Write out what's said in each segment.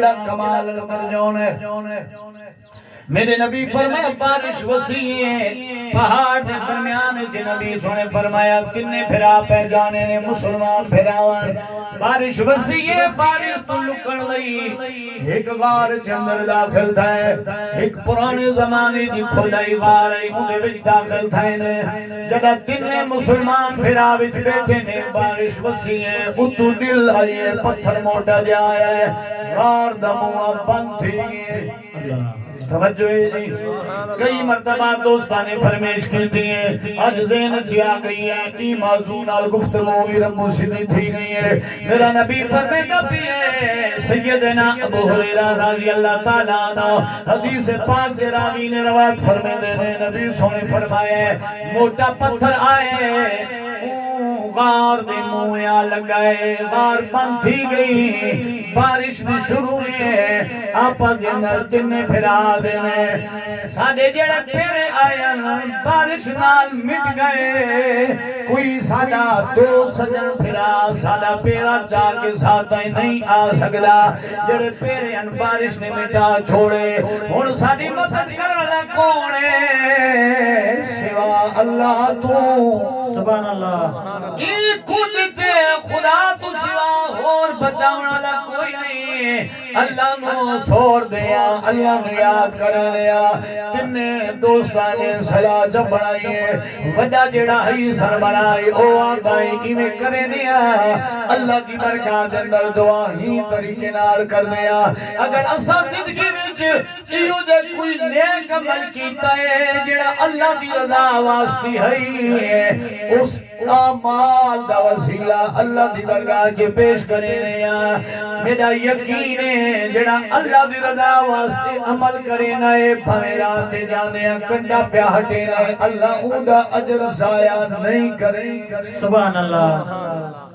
کمال المرجون ہے میرے نبی فرمایا بارش وسیع ہے پہاڑ دے درمیان جے نبی سنے فرمایا کنے پھرا پہ جانے نے مسلمان پھراوان بارش وسیع ہے بارش تو لکن لئی ایک غار چندر داخل تھا ہے ایک پرانے زمانے دی کھلائی غار ہے اندے وچ داخل تھا ہے جڑا کنے مسلمان پھرا وچ بیٹھے نے بارش وسیع ہے اتو دل آئیے پتھر موٹا جایا ہے غار دا منہ بند تھی اللہ توجہ ہے جی کئی مرتبہ دوستانے فرمیش کرتی ہیں آج زین اچھی آگئی ہے ای موضوع نال گفتگو بھی رب سیدھی تھی گئی ہے میرا نبی فرمیتا بھی ہے سیدنا ابو ہریرہ رضی اللہ تعالیٰ عنہ حدیث پاک سے راوی نے روایت فرمے دینے نبی سونے فرمایا ہے موٹا پتھر آئے غار دے مویا لگائے غار بند تھی گئی بارش بھی شروع ہے آپا دنر دن پھرا دینے ساڑے جڑے پیرے آئین بارش نال مٹ گئے کوئی ساڑا دو سجن پھرا ساڑا پیرا چاہ کے ساتھ نہیں آ سکتا جڑے پیرے ان بارش نے مٹا چھوڑے ان ساڑی مدد کرنے کونے سوا اللہ تو سبحان اللہ یہ خود تے خدا تو سوا اور بچاؤنا لگا کوئی نہیں اللہ نو سور دیا اللہ نے یاد کر لیا تنے دوستانے صلاح جب بڑھائیے وجہ جڑا ہی سر بڑھائی او آگائی کی میں کرے دیا اللہ کی برکات اندر دعا ہی طریقے نال کر دیا اگر اصلا زندگی وچ ایو دے کوئی نیک عمل کیتا ہے جڑا اللہ کی رضا واسطی ہے اس اعمال دا وسیلہ اللہ دی برگاہ کے پیش کرے نیا میرا یقین ہے جڑا اللہ دی رضا واسطے عمل کرے نئے بھائرات جانے کنڈا پہ ہٹے نئے اللہ اون دا اجر ضائع نہیں کرے سبحان اللہ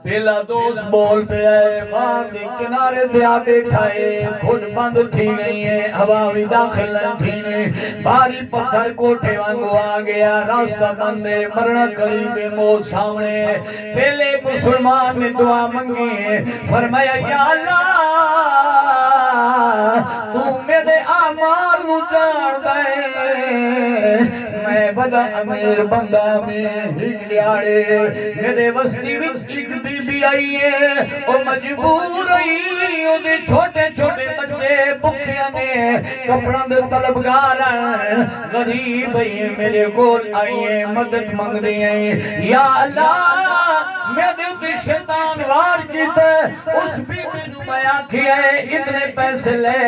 پہلا دوست بول پہ آئے غار دے کنارے دیا بیٹھائے کھڑ بند تھی گئی ہے ہواوی داخل تھی نہیں باری پتھر کوٹھے وانگو آگیا راستہ بندے مرنا قریب موت سامنے پہلے مسلمان نے دعا منگی ہے فرمایا یا اللہ تو میرے آمال مجھار دے میں بدا امیر بندہ میں ہک لیاڑے میرے وسطی وسطی بی بی آئی ہے او مجبور آئی او دے چھوٹے چھوٹے بچے بکھیاں نے کپڑا دے طلبگار غریب آئی میرے گول آئی ہے مدد مانگ دی آئی یا اللہ میرے دے شیطان وار کیتے اس بی بی نمایا کیا ہے اتنے پیسے لے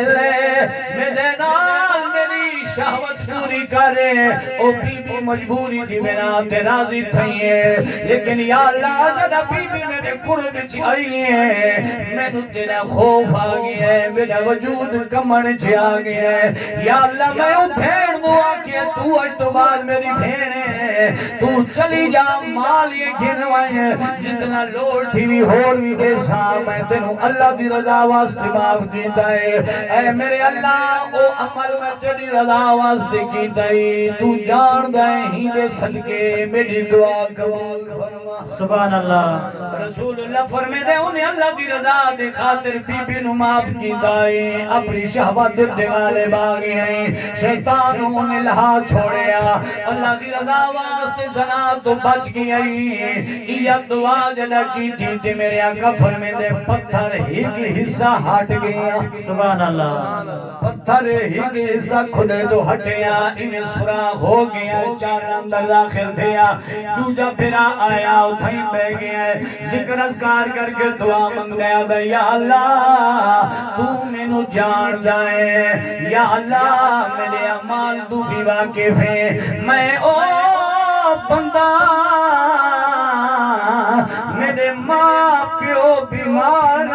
میرے نال میری شہوت پوری کرے او بی بی مجبوری دی میرا تے راضی تھی ہے لیکن یا اللہ جدہ بی بی میرے قرب چی آئی ہے میں نے تیرا خوف آگئی ہے میرا وجود کمن چی آگئی ہے یا اللہ میں ہوں بھین دعا کیا تو اٹبار میری بھین ہے تو چلی جا مال یہ گھنوائیں ہے جتنا لوڑ تھی بھی ہور بھی دے سام ہے تینوں اللہ دی رضا واسطے معاف کیتا ہے اے میرے اللہ او عمل میں تیری رضا واسطے کیتا ہے تو جان دائیں ہی دے صدقے میری دعا قبول فرما سبحان اللہ رسول اللہ فرمے دے انہیں اللہ دی رضا دے خاطر بی بی نو معاف کیتا ہے اپنی شہوت دے والے باغے ہیں شیطان انہیں لہا چھوڑیا اللہ دی رضا واسطے زنا تو بچ گئی ہے یہ دعا جنہ کی تھی میرے آقا فرمے دے پتھر ہی کی حصہ ہٹ گیا سبحان اللہ پتھر ہی کی حصہ کھلے تو ہٹیا انہیں سراغ ہو گیا چار اندر داخل دیا دوجہ پھرا آیا اتھائی بے گیا ذکر اذکار کر کے دعا منگ لیا دے یا اللہ تو میں نو جان جائے یا اللہ میرے اعمال تو بھی واقف ہے میں او بندہ میرے ماں پیو بیمار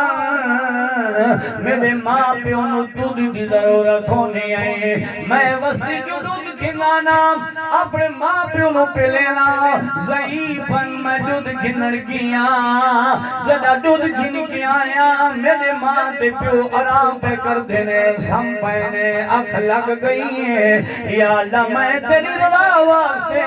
میرے ماں پیو نو دودھ دی ضرورت ہونے آئے میں وسطی جو دودھ کھلانا اپنے ماں پیو نو پہ لینا ضعیفن میں دودھ گھنڑ گیا جدا دودھ گھن گیا آیا میرے ماں تے پیو آرام پہ کر دینے سم پہنے اکھ لگ گئی ہے یا اللہ میں تیری رضا واسطے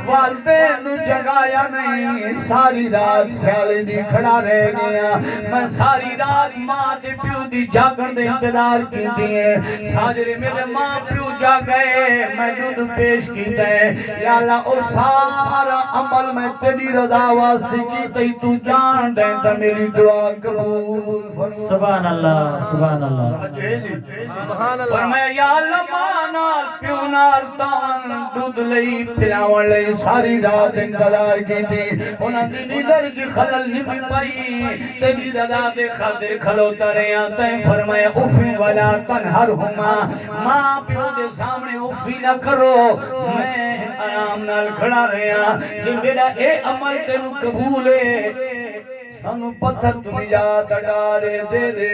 والدین نو جگایا نہیں ساری رات سیالے دی کھڑا رہ گیا میں ساری رات ماں تے پیو دی جاگن دے انتظار کی دیئے ساجرے میرے ماں پیو جا گئے میں دودھ پیش کی دے یا اللہ اور سارا عمل میں تیری رضا واسطے کی تی تو جان دے تا میری دعا قبول سبحان اللہ سبحان اللہ اور میں یا اللہ مانال پیونال تان دودھ لئی پلاوان لئی ساری رات انتظار کی تھی انہاں دی نیدر جی خلل نہیں پائی تیری رضا دے خاطر کھلوتا رہے آتے فرمایا افی ولا تنہرہما ماں پیو دے سامنے افی نہ کرو میں آرام نال کھڑا رہے ہیں جی میرا اے عمل تینو قبول ہے سانو پتھر تو نجات ڈارے دے دے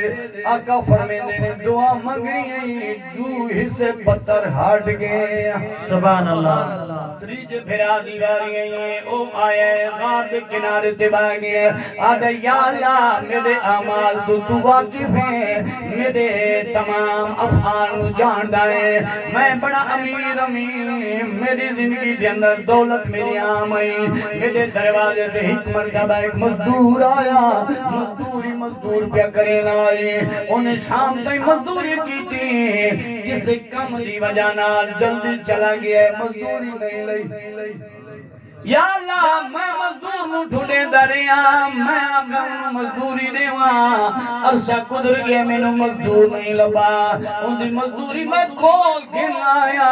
آقا فرمیندے نے دعا منگنی ہے دو حصے پتھر ہٹ گئے سبحان اللہ تریج پھرا دیواری ہیں او آئے غار دے کنارے تے باگئے آدھے یا اللہ میرے اعمال تو واقف ہیں میرے تمام افعال جان دائیں میں بڑا امیر میری زندگی دے اندر دولت میری آمائی میرے دروازے تے ایک مرتبہ ایک مزدور آیا مزدور پہ کرے لائی انہیں شام تھی مزدوری کی تھی جس کم دی وجہ نال جلدی چلا گیا مزدوری نہیں لئی یا اللہ میں مزدور نو ڈھولے دریا میں آگا مزدوری دیواں عرصہ قدر گئے میں نو مزدور نہیں لبا ان دی مزدوری میں کھول کے آیا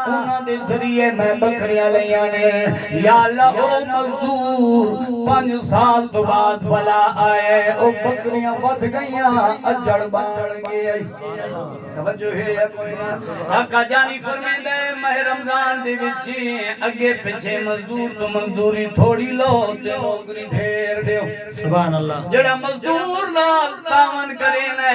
انہاں دے ذریعے میں بکریاں لیانے یا اللہ او مزدور 5 سال تو بعد بلا آئے او بکریاں ود گئیاں اجڑ بان گئی توجہ ہے یا کوئی نہ آقا جانی فرمائیں دے ماہ رمضان دے وچی اگے پچھے مزدور تو مزدوری تھوڑی لو تے نوکری ڈھیر دیو سبحان اللہ جڑا مزدور نال تعاون کرے نے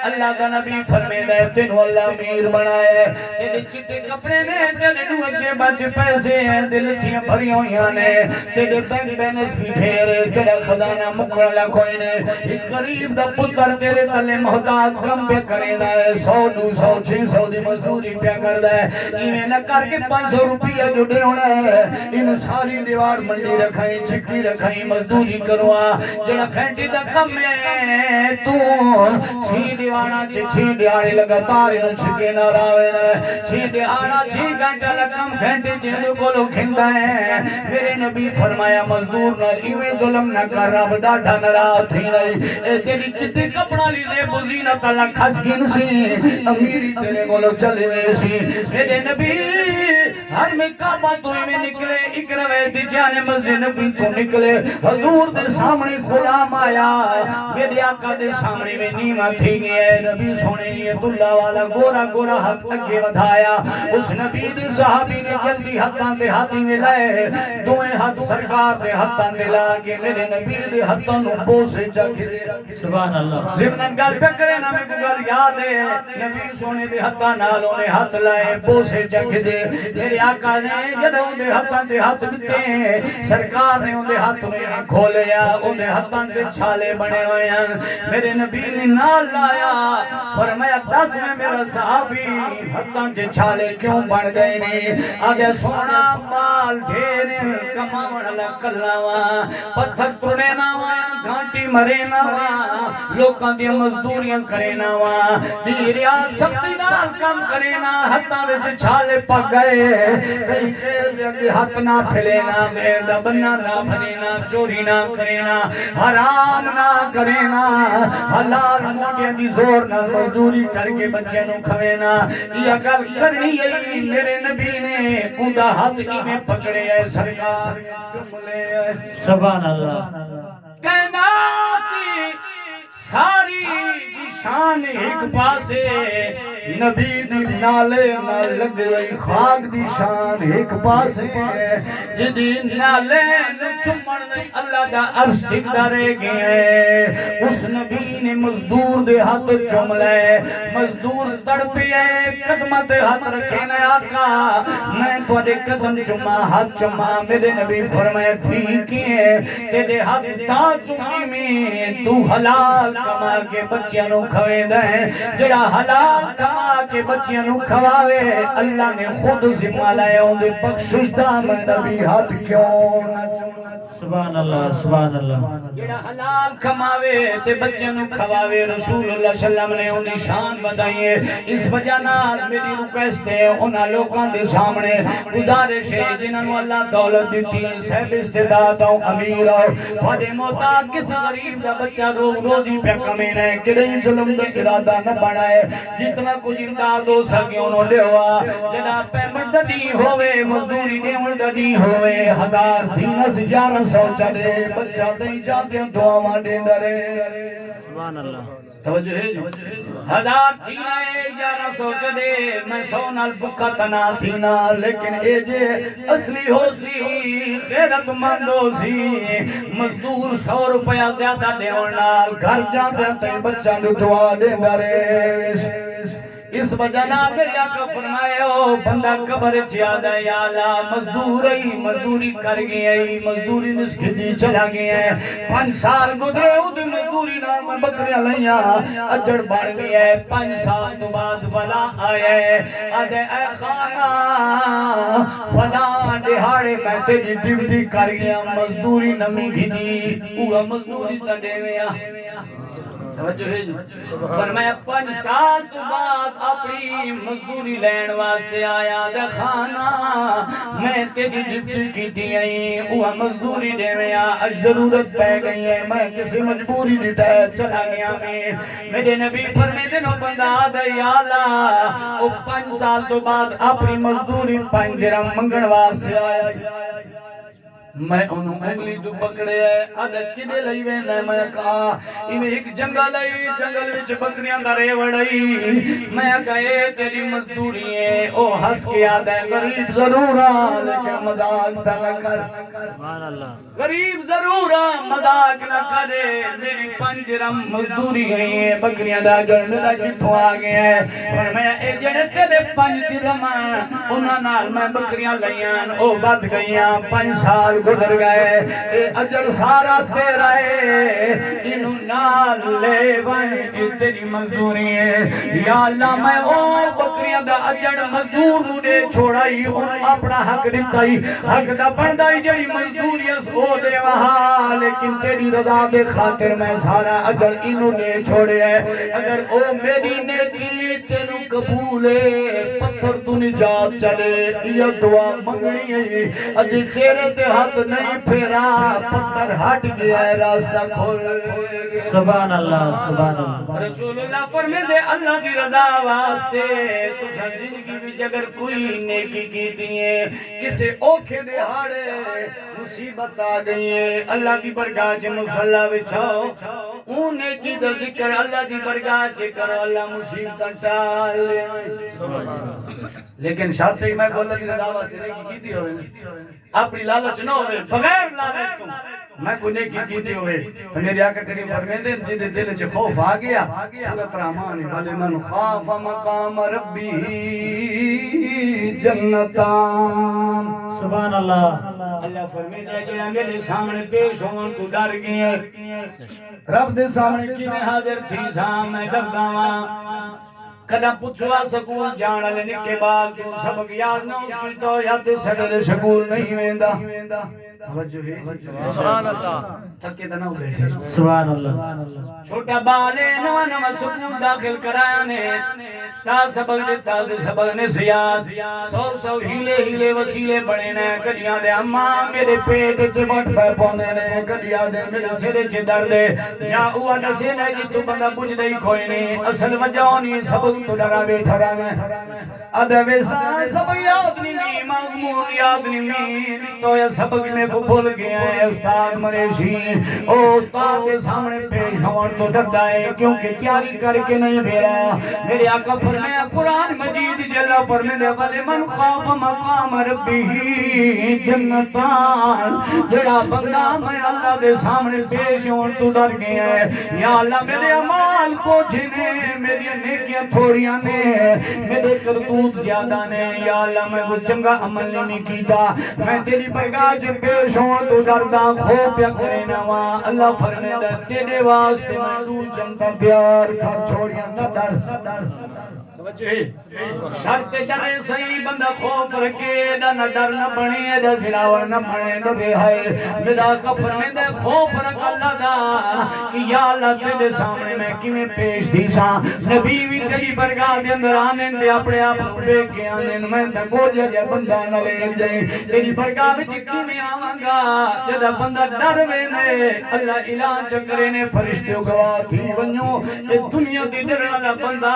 اللہ کا نبی فرمائے دے تینو اللہ امیر بنائے تیرے چٹے کپڑے نے تیرے دو اچھے بچ پیسے ہیں دل تھیاں بھری ہویاں نے تیرے بینک بیلنس بھی ڈھیر تیرا خزانہ مکڑلا کوئی نے ایک غریب دا پتر تیرے تلے محتاج کم پہ کرے نا 100 200 600 دی مزدوری پہ کر دے ایویں نہ کر کے 500 روپیہ جو دے ہونا ہے ان ساری دیوار منڈی رکھائیں چھکی رکھائیں مزدوری کروا جڑا گھنٹی دا کم ہے تو چھی دیوانا چھی دیوانے لگاتار انہوں چھکے نہ راوے نا چھی دیوانا چھی گھنٹا لکم گھنٹے جنہوں کو لوگ کھنگا ہے میرے نبی فرمایا مزدور نہ ایویں ظلم نہ کر رب ڈاٹا نہ راہ تھی نہیں اے تیری چتے کپڑا لیزے بزینت اللہ کھس گن سی امیری تیرے کو لوگ چلے میں سی میرے نبی ہر میں کعبہ تو میں نکلے اکروے دی جانے مسجد نبی تو نکلے حضور دے سامنے غلام آیا میرے آقا دے سامنے میں نیمہ تھی گئے نبی سونے نیت اللہ والا گورا گورا حق اگے ودھایا اس نبی دے صحابی نے جلدی ہتھاں دے ہاتھی میں لائے دوئے ہاتھ سرکار دے ہتھاں دے لاگے میرے نبی دے ہتھاں نو بوسے چکے سبحان اللہ زمنان گل پہ کرے نا میں کو گل یاد ہے نبی سونے دے ہتھاں نالوں نے ہاتھ لائے بوسے چکے دے میرے آقا نے جدوں دے ہتھاں سے ہاتھ دتے سرکار نے ان دے ہاتھ میں کھولیا ان دے ہتھاں تے چھالے بنے ہوئے ہیں میرے نبی نے نال لایا فرمایا 10 میں میرا صحابی ہتھاں سے چھالے کیوں بن گئے نہیں آگے سونا مال ڈھیر کماون والا کلاوا پتھر توڑے نہ وا گھانٹی مرے نہ وا لوکاں دی مزدوریاں کرے نہ وا دیریا سختی نال کام کرے نہ ہتھاں وچ چھالے پک گئے کئی خیر دے ہاتھ نہ پھلینا غیر دا بننا نہ بھرینا چوری نہ کرینا حرام نہ کرینا حلال موٹے دی زور نہ مزدوری کر کے بچے نو کھوینا یہ گل کرنی ہے میرے نبی نے اوندا ہاتھ میں پکڑے ہے سرکار چملے سبحان اللہ کائنات ساری شان ایک پاسے نبی دی نالے نال لگ گئی خاک دی شان ایک پاس ہے جدی نالے چمن اللہ دا عرش سجدہ رہ گئے اس نبی نے مزدور دے ہاتھ چوم لے مزدور تڑپی ہے قدمہ تے ہاتھ رکھے نے آقا میں تھوڑے قدم چما ہاتھ چما میرے نبی فرمائے ٹھیک ہے تیرے ہاتھ تا چمی میں تو حلال کما کے بچیاں نو کھوے دے جڑا حلال کما کے بچیاں نو کھواوے اللہ نے خود ذمہ لائے ان دے بخشش دا میں نبی ہاتھ کیوں نہ چما سبحان اللہ سبحان اللہ جڑا حلال کماوے تے بچوں نو کھواوے رسول اللہ صلی اللہ علیہ وسلم نے ان دی شان بتائی ہے اس وجہ نال میری ریکویسٹ ہے انہاں لوکاں دے سامنے گزارش ہے جنہاں نو اللہ دولت دتی صاحب استعداد او امیر او تھوڑے محتاج کس غریب دا بچہ روزی پہ کمینا ہے کہ نہیں ظلم دا ارادہ نہ بڑھائے جتنا کچھ امداد ہو سکے انہوں نے ہوا جنا پیمنٹ دی ہوئے مزدوری دیون دی ہوئے 1000 1100 چلے بچہ دیں جاتے ہیں دعا مانڈے درے سبحان اللہ توجہ ہے 1000 1100 چلے میں 100 نال بکا تنا تھینا لیکن اے جے اصلی ہو سی خیرت مند ہو سی مزدور 100 روپیہ زیادہ دیون نال گھر جاتے ہیں بچہ دعا دے درے اس وجہ نہ میرے آقا فرمائے او بندہ قبر چیادہ یا اللہ مزدوری کر گئی مزدوری نسکھ دی چلا گیا ہے 5 سال گزرے او دی مزدوری نام بکریاں لیاں اجڑ بڑھ گیا ہے 5 سال تو بعد بلا آیا ہے آدھے اے خانہ فلاں دہاڑے میں تیری ڈیوٹی کر گیا مزدوری نمی گھنی اوہ مزدوری تڑے ویا فرمایا 5 سال تو بعد اپنی مزدوری لین واسطے آیا دے خانہ میں تیری ڈیوٹی کی دی آئی وہ مزدوری دے ویا اج ضرورت پہ گئی ہے میں کسی مجبوری دیتا ہے چلا گیا میں میرے نبی فرمے دنوں بندہ دے یا اللہ وہ 5 سال تو بعد اپنی مزدوری 5 درہم منگن واسطے آیا میں انہوں انگلی جو پکڑے ہے عدد کدے لئی ویندہ ہے میں کہا انہیں ایک جنگل ہے جنگل وچ بکریاں دارے وڑائی میں کہے تیری مزدوری ہے او ہس کے آدھا ہے غریب ضرور لیکن مذاق نہ کر سبحان اللہ غریب ضرور مذاق نہ کرے میری 5 درہم مزدوری گئی ہے بکریاں دا جڑنے دا جتوں آگئے ہیں اور میں اے جڑے تیرے 5 درہم انہاں نال میں بکریاں لئیاں او بد گئیاں 5 سال گزر گئے اے اجر سارا تیرا ہے انہوں نال لے وائیں تیری مزدوری ہے یا اللہ میں او بکریاں دا اجر مزدور مجھے چھوڑائی ان اپنا حق دیتائی حق دا بندائی جڑی مزدوری اس ہو دے وہاں لیکن تیری رضا دے خاطر میں سارا اجر انہوں نے چھوڑے ہے اگر او میری نیکی تینوں قبول ہے پتھر تو نجات چلے یہ دعا منگنی ہے اج چہرے تے ہاتھ نہیں پھیرا پتھر ہٹ گیا ہے راستہ کھول سبحان اللہ سبحان اللہ رسول اللہ فرمے دے اللہ کی رضا واسطے تو زندگی وچ اگر کوئی نیکی کیتی ہے کسے اوکھے دہاڑے مصیبت آ گئی ہے اللہ کی برگاہ چ مصلی بچھاؤ اون نیکی دا ذکر اللہ دی برگاہ چ کرو اللہ مصیبت ٹال لے لیکن شاید میں کو اللہ کی رضا واسطے نیکی کیتی ہوئے اپنی لالچ نہ ہوئے بغیر لالچ کو میں کوئی نیکی کیتی ہوئے تو میرے آقا کریم فرمیندے جن دل وچ خوف آ گیا سورۃ رحمان بل من خاف مقام ربی جنتان سبحان اللہ اللہ فرمیندے جڑا میرے سامنے پیش ہون کو ڈر گئے رب دے سامنے کیویں حاضر تھی سا میں ڈردا واں کدا پوچھوا سکول جان والے نکے بعد تو سبق یاد نہ اس کی تو یاد سڈے سکول نہیں ویندا سبحان اللہ تھکے تے نہ بیٹھے سبحان اللہ چھوٹا بالے نواں نواں سکول داخل کرایا نے استاد سبق دے سال سبق نے سیاس 100 ہیلے وسیلے بنے نے کدیاں دے اماں میرے پیٹ وچ وٹ پے پونے نے کدیاں دے میرے سر وچ درد یا او نسے نے جس تو بندہ بوجھ دے کوئی نہیں اصل وجہ نہیں سبق تو ڈرا بیٹھا رہنا ادب سب یاد نہیں مضمون یاد نہیں تو یہ سبق میں کو بھول گیا ہے استاد مریشی او استاد کے سامنے پیش ہون تو ڈرتا ہے کیونکہ تیاری کر کے نہیں بھیرا میرے آقا فرمایا قرآن مجید جل فرمانے والے من خوف مقام ربی جنتان جڑا بندہ میں اللہ دے سامنے پیش ہون تو ڈر گیا ہے یا اللہ میرے اعمال کچھ نے میری نیکیاں تھوڑیاں نے میرے کرتوت زیادہ نے یا اللہ میں وہ چنگا عمل نہیں کیتا میں تیری برگاہ سے پیش ہوں تو ڈردا خوف یا کرے نوا اللہ فرمائے تیرے واسطے میں دور جنتا پیار کھا چھوڑیاں نہ ڈر شرط ڈرے صحیح بندہ خوف رکھے نہ ڈر نہ بنے نہ سلاور نہ بنے نہ بے ہے میرا کفر میں دے خوف رکھ اللہ دا کہ یا اللہ تیرے سامنے میں کیویں پیش دی سا نبی بھی تیری برگاہ دے اندر آنے دے اپنے آپ بے کے آنے میں تے گوجا جے بندہ نہ لے جائے تیری برگاہ وچ کیویں آواں گا جدا بندہ ڈر ویندے اللہ اعلان چکرے نے فرشتے گواہ تھی ونجو کہ دنیا دی ڈر والا بندہ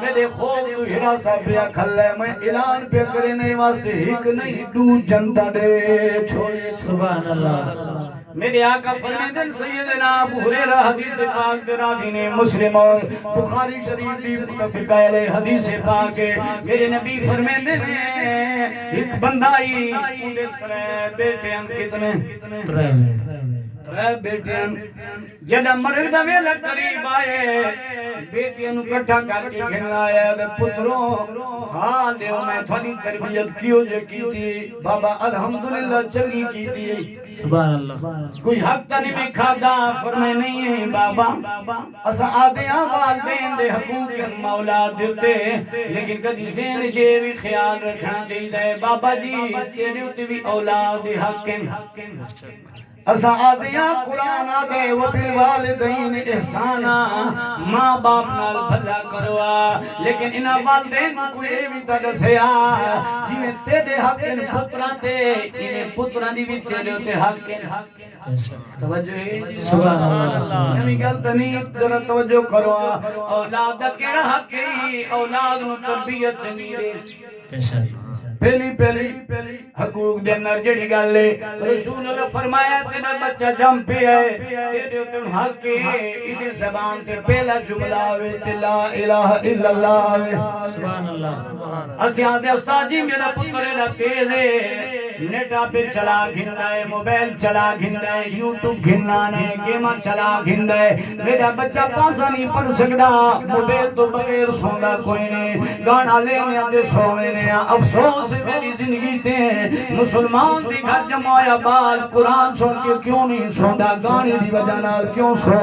میرے خوف تو ہراسا پیا کھلے میں اعلان پہ کرنے واسطے ایک نہیں دو جنتا دے چھوڑے سبحان اللہ میرے آقا فرمیدن سیدنا ابو ہریرہ حدیث پاک تراوی نے مسلم اور بخاری شریف بھی متفق علیہ حدیث پاک ہے میرے نبی فرمیدن ایک بندہ ہی اندے ترے بیٹے ہم کتنے ترے بیٹے ہم جدہ مرگ دا ویلا قریب آئے بیٹیاں نو کٹھا کر کے گھننا آیا دے پتروں ہاں دیو میں تھوڑی تربیت کیوں جے کی تھی بابا الحمدللہ چنگی کی تھی سبحان اللہ کوئی حق تا نہیں بھی کھادا فرمائے نہیں ہے بابا اسا آدھیاں والدین دے حقوق مولا دیتے لیکن کدی سین جے بھی خیال رکھنا چاہیے بابا جی تیرے ہوتے بھی اولاد حق اسا آدھیاں قرآن آدھے وَبِالْوَالِدَيْنِ احسانا ماں باپ نال بھلا کروا لیکن انہا والدین کوئی بھی تدسیا جنہیں تیرے حق ان پتران تے انہیں پتران دی بھی تیرے ہوتے حق توجہ ہے سبحان اللہ نمی غلط نہیں ذرا توجہ کروا اولاد کیڑا حق ہے اولاد نو تربیت چنگی دے پہلی حقوق دے اندر جڑی گل ہے رسول اللہ فرمایا تیرا بچہ جم پہ ہے تیرے تے حق ہے ادی زبان سے پہلا جملہ ہے لا الہ الا اللہ سبحان اللہ اسیاں دے استاد جی میرا پتر ہے تیز ہے نیٹا پہ چلا گھندا ہے موبائل چلا گھندا ہے یوٹیوب گھننا ہے گیما چلا گھندا ہے میرا بچہ پاسا نہیں پڑھ سکدا موبائل تو بغیر سوندا کوئی نہیں گانا لینے دے سونے نے افسوس میری زندگی تے مسلمان دی گھر جمایا بال قرآن سن کے کیوں نہیں سوندا گانے دی وجہ نال کیوں سو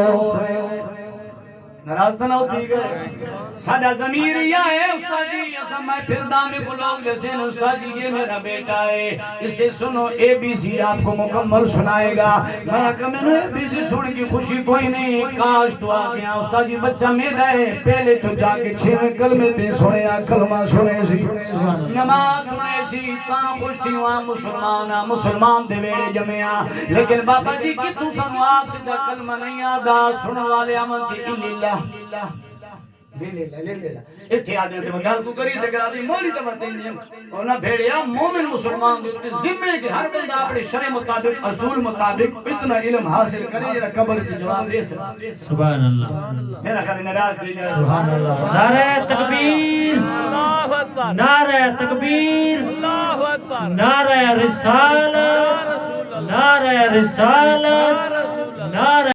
ناراض نہ ہوتی گئے سادہ ضمیر یہ ہے استاد جی ایسا میں پھر دامے کو لوگ جیسے استاد جی یہ میرا بیٹا ہے اسے سنو اے بی سی آپ کو مکمل سنائے گا میں کہا میں نے اے بی سی سن کی خوشی کوئی نہیں کاش تو آگیا استاد جی بچہ میرا ہے پہلے تو جا کے 6 کلمے تے سنے کلمہ سنے سی نماز سنے سی تاں خوش تھی وہاں مسلمان دے ویڑے جمعیاں لیکن بابا جی کی تو سنو آپ سے دا کلمہ نہیں آدھا سنو والے عمل تھی اللہ لے اتھے آدھے تھے گل کو کری تے گلا دی مولی تے بتیں جی اور نہ بھیڑیا مومن مسلمان دے ذمہ کہ ہر بندہ اپنے شرع مطابق اصول مطابق اتنا علم حاصل کرے جڑا قبر سے جواب دے سکے سبحان اللہ میرا خیال ناراض تھی سبحان اللہ نعرہ تکبیر اللہ اکبر نعرہ تکبیر اللہ اکبر نعرہ رسالت نعرہ رسالت نعرہ